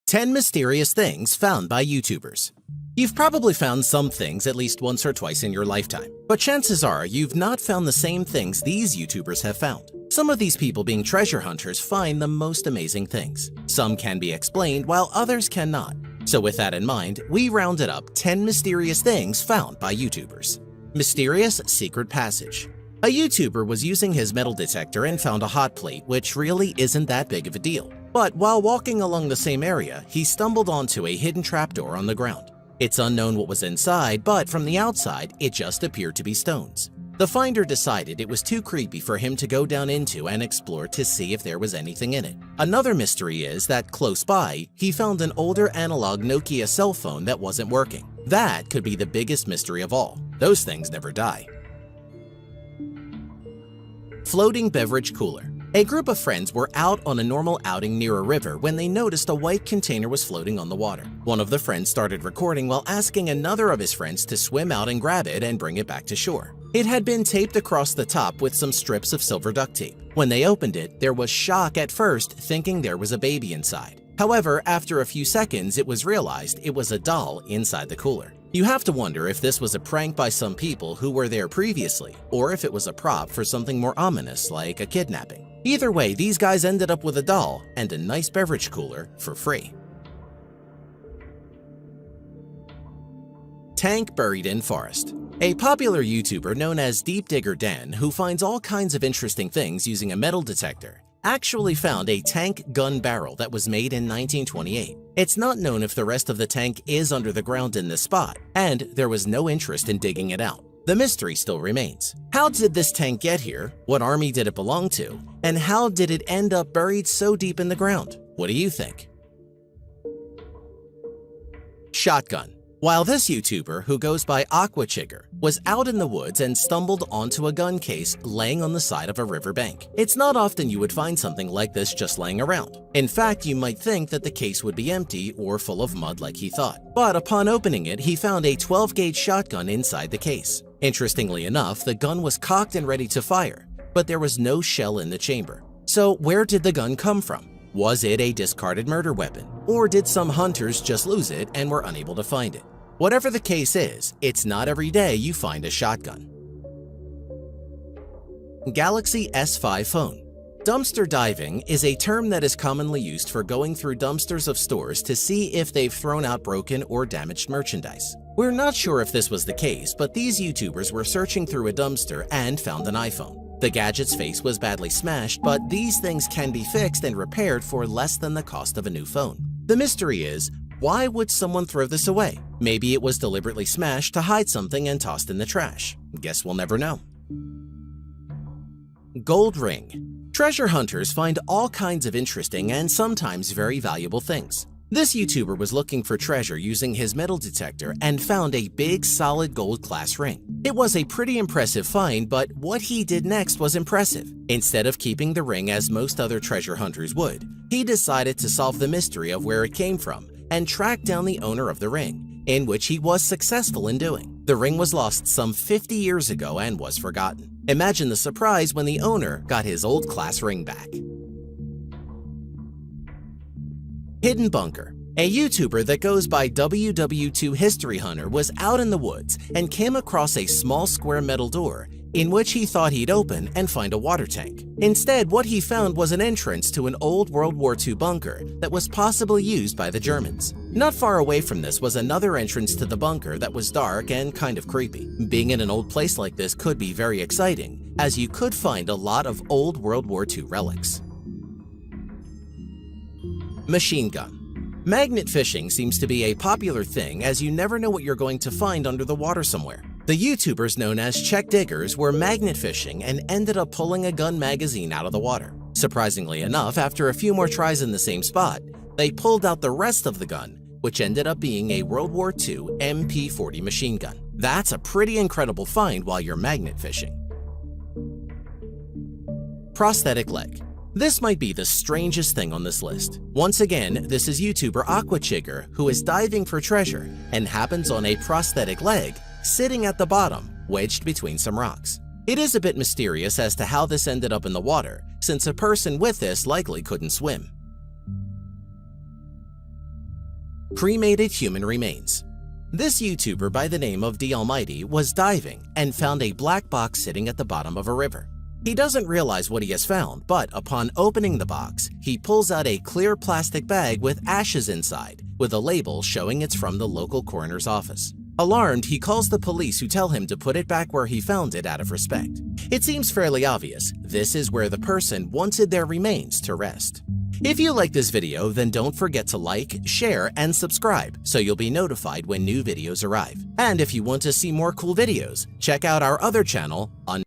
10 Mysterious Things Found by YouTubers. You've probably found some things at least once or twice in your lifetime, but chances are you've not found the same things these YouTubers have found. Some of these people, being treasure hunters, find the most amazing things. Some can be explained while others cannot. So with that in mind, we rounded up 10 mysterious things found by YouTubers. Mysterious Secret Passage. A YouTuber was using his metal detector and found a hot plate, which really isn't that big of a deal. But while walking along the same area, he stumbled onto a hidden trapdoor on the ground. It's unknown what was inside, but from the outside, it just appeared to be stones. The finder decided it was too creepy for him to go down into and explore to see if there was anything in it. Another mystery is that close by, he found an older analog Nokia cell phone that wasn't working. That could be the biggest mystery of all. Those things never die. Floating beverage cooler. A group of friends were out on a normal outing near a river when they noticed a white container was floating on the water. One of the friends started recording while asking another of his friends to swim out and grab it and bring it back to shore. It had been taped across the top with some strips of silver duct tape. When they opened it, there was shock at first, thinking there was a baby inside. However, after a few seconds, it was realized it was a doll inside the cooler. You have to wonder if this was a prank by some people who were there previously, or if it was a prop for something more ominous like a kidnapping. Either way, these guys ended up with a doll and a nice beverage cooler for free. Tank buried in forest. A popular YouTuber known as Deep Digger Dan, who finds all kinds of interesting things using a metal detector, actually found a tank gun barrel that was made in 1928. It's not known if the rest of the tank is under the ground in this spot, and there was no interest in digging it out. The mystery still remains. How did this tank get here? What army did it belong to? And how did it end up buried so deep in the ground? What do you think? Shotgun. While this YouTuber, who goes by Aquachigger, was out in the woods and stumbled onto a gun case laying on the side of a riverbank. It's not often you would find something like this just laying around. In fact, you might think that the case would be empty or full of mud like he thought. But upon opening it, he found a 12-gauge shotgun inside the case. Interestingly enough, the gun was cocked and ready to fire, but there was no shell in the chamber. So where did the gun come from? Was it a discarded murder weapon? Or did some hunters just lose it and were unable to find it? Whatever the case is, it's not every day you find a shotgun. Galaxy S5 phone. Dumpster diving is a term that is commonly used for going through dumpsters of stores to see if they've thrown out broken or damaged merchandise. We're not sure if this was the case, but these YouTubers were searching through a dumpster and found an iPhone. The gadget's face was badly smashed, but these things can be fixed and repaired for less than the cost of a new phone. The mystery is, why would someone throw this away? Maybe it was deliberately smashed to hide something and tossed in the trash. Guess we'll never know. Gold ring. Treasure hunters find all kinds of interesting and sometimes very valuable things. This YouTuber was looking for treasure using his metal detector and found a big solid gold class ring. It was a pretty impressive find, but what he did next was impressive. Instead of keeping the ring as most other treasure hunters would, he decided to solve the mystery of where it came from and track down the owner of the ring, in which he was successful in doing. The ring was lost some 50 years ago and was forgotten. Imagine the surprise when the owner got his old class ring back. Hidden bunker. A YouTuber that goes by WW2 History Hunter was out in the woods and came across a small square metal door in which he thought he'd open and find a water tank. Instead, what he found was an entrance to an old World War II bunker that was possibly used by the Germans. Not far away from this was another entrance to the bunker that was dark and kind of creepy. Being in an old place like this could be very exciting, as you could find a lot of old World War II relics. Machine gun. Magnet fishing seems to be a popular thing, as you never know what you're going to find under the water somewhere. The YouTubers known as Check Diggers were magnet fishing and ended up pulling a gun magazine out of the water. Surprisingly enough, after a few more tries in the same spot, they pulled out the rest of the gun, which ended up being a World War II MP40 machine gun. That's a pretty incredible find while you're magnet fishing. Prosthetic leg. This might be the strangest thing on this list. Once again, this is YouTuber Aquachigger, who is diving for treasure and happens on a prosthetic leg sitting at the bottom, wedged between some rocks. It is a bit mysterious as to how this ended up in the water, since a person with this likely couldn't swim. Cremated human remains. This YouTuber by the name of The Almighty was diving and found a black box sitting at the bottom of a river. He doesn't realize what he has found, but upon opening the box, he pulls out a clear plastic bag with ashes inside, with a label showing it's from the local coroner's office. Alarmed, he calls the police, who tell him to put it back where he found it out of respect. It seems fairly obvious. This is where the person wanted their remains to rest. If you like this video, then don't forget to like, share, and subscribe so you'll be notified when new videos arrive. And if you want to see more cool videos, check out our other channel on